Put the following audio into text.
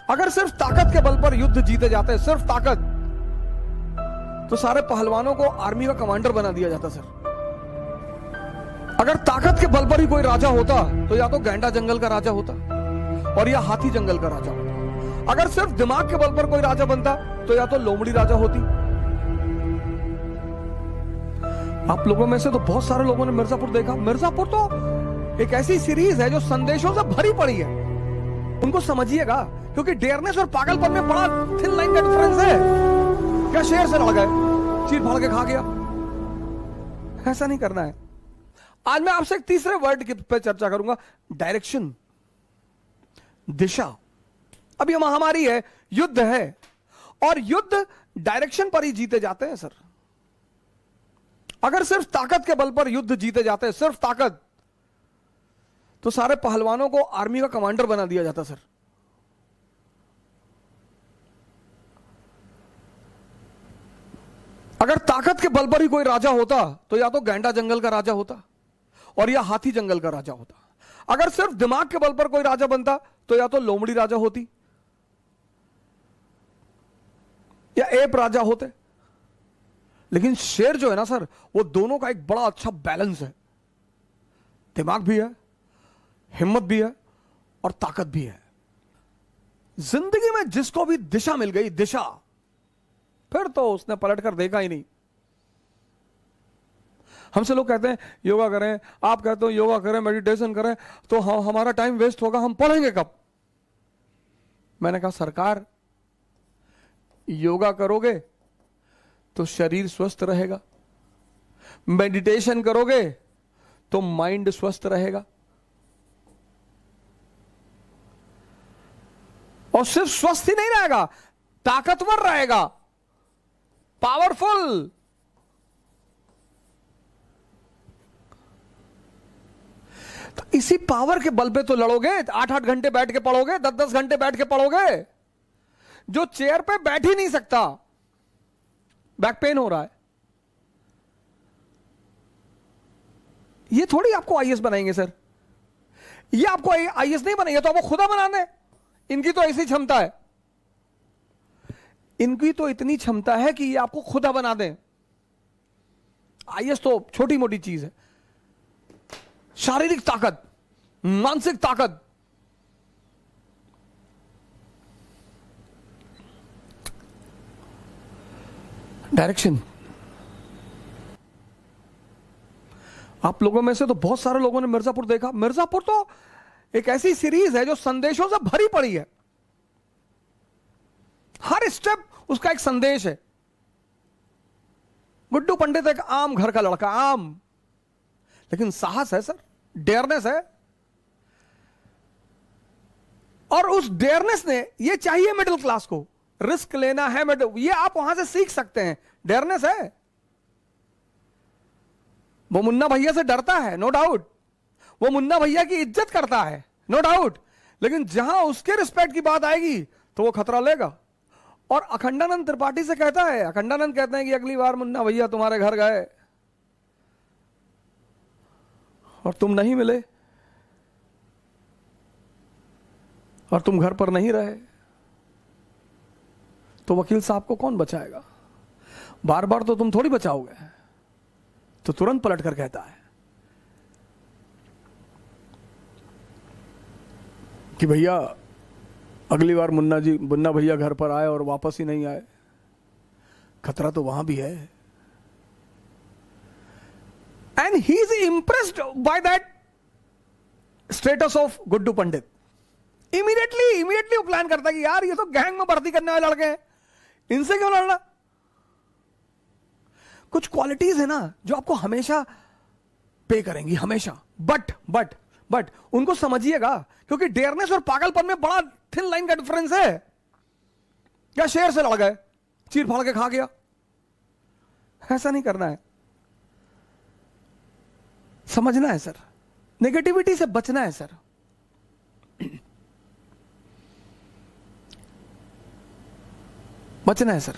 अगर सिर्फ ताकत के बल पर युद्ध जीते जाते, सिर्फ ताकत, तो सारे पहलवानों को आर्मी का कमांडर बना दिया जाता सर। अगर ताकत के बल पर ही कोई राजा होता तो या तो गैंडा जंगल का राजा होता और या हाथी जंगल का राजा होता। अगर सिर्फ दिमाग के बल पर कोई राजा बनता तो या तो लोमड़ी राजा होती। आप लोगों में से तो बहुत सारे लोगों ने मिर्जापुर देखा। मिर्जापुर तो एक ऐसी सीरीज है जो संदेशों से भरी पड़ी है। उनको समझिएगा, क्योंकि डेयरनेस और पागलपन में बड़ा थिन लाइन का डिफरेंस है। क्या शेर से लड़ गए, चीर फाड़ के खा गया? ऐसा नहीं करना है। आज मैं आपसे एक तीसरे वर्ड की पे चर्चा करूंगा, डायरेक्शन, दिशा। अब ये महामारी है, युद्ध है, और युद्ध डायरेक्शन पर ही जीते जाते हैं सर। अगर सिर्फ ताकत के बल पर युद्ध जीते जाते, सिर्फ ताकत, तो सारे पहलवानों को आर्मी का कमांडर बना दिया जाता सर। अगर ताकत के बल पर ही कोई राजा होता तो या तो गैंडा जंगल का राजा होता और या हाथी जंगल का राजा होता। अगर सिर्फ दिमाग के बल पर कोई राजा बनता तो या तो लोमड़ी राजा होती या एप राजा होते। लेकिन शेर जो है ना सर, वो दोनों का एक बड़ा अच्छा बैलेंस है। दिमाग भी है, हिम्मत भी है और ताकत भी है। जिंदगी में जिसको भी दिशा मिल गई, दिशा, फिर तो उसने पलटकर देखा ही नहीं। हमसे लोग कहते हैं योगा करें, आप कहते हो योगा करें, मेडिटेशन करें, तो हमारा टाइम वेस्ट होगा, हम पढ़ेंगे कब? मैंने कहा सरकार, योगा करोगे तो शरीर स्वस्थ रहेगा, मेडिटेशन करोगे तो माइंड स्वस्थ रहेगा, और सिर्फ स्वस्थ ही नहीं रहेगा, ताकतवर रहेगा, पावरफुल। तो इसी पावर के बल पे तो लड़ोगे। 8-8 घंटे बैठ के पढ़ोगे, 10-10 घंटे बैठ के पढ़ोगे। जो चेयर पे बैठ ही नहीं सकता, बैक पेन हो रहा है, ये थोड़ी आपको आईएएस बनाएंगे सर। ये आपको आईएएस नहीं बनाएंगे, तो आपको खुदा बना दे। इनकी तो ऐसी क्षमता है, इनकी तो इतनी क्षमता है कि ये आपको खुदा बना दें। आईएएस तो छोटी मोटी चीज है। शारीरिक ताकत, मानसिक ताकत, डायरेक्शन। आप लोगों में से तो बहुत सारे लोगों ने मिर्जापुर देखा। मिर्जापुर तो एक ऐसी सीरीज है जो संदेशों से भरी पड़ी है। हर स्टेप उसका एक संदेश है। गुड्डू पंडित एक आम घर का लड़का, आम, लेकिन साहस है सर, डेयरनेस है। और उस डेयरनेस ने, ये चाहिए मिडिल क्लास को, रिस्क लेना है, ये आप वहां से सीख सकते हैं। डेयरनेस है। वो मुन्ना भैया से डरता है, नो डाउट। वो मुन्ना भैया की इज्जत करता है, नो डाउट। लेकिन जहां उसके रिस्पेक्ट की बात आएगी तो वो खतरा लेगा। और अखंडानंद त्रिपाठी से कहता है, अखंडानंद कहते हैं कि अगली बार मुन्ना भैया तुम्हारे घर गए और तुम नहीं मिले और तुम घर पर नहीं रहे, तो वकील साहब को कौन बचाएगा? बार बार तो तुम थोड़ी बचाओगे। तो तुरंत पलट कर कहता है कि भैया अगली बार मुन्ना भैया घर पर आए और वापस ही नहीं आए, खतरा तो वहां भी है। And he is impressed by that status of Guddu Pandit. Immediately वो प्लान करता है कि यार ये तो गैंग में भर्ती करने वाले लड़के हैं, इनसे क्यों लड़ना? कुछ क्वालिटीज है ना जो आपको हमेशा पे करेंगी, हमेशा। बट उनको समझिएगा, क्योंकि डेयरनेस और पागलपन में बड़ा थिन लाइन का डिफरेंस है। क्या शेर से लड़ गए, चीर फाड़ के खा गया? ऐसा नहीं करना है। समझना है सर, नेगेटिविटी से बचना है सर। बचना है सर।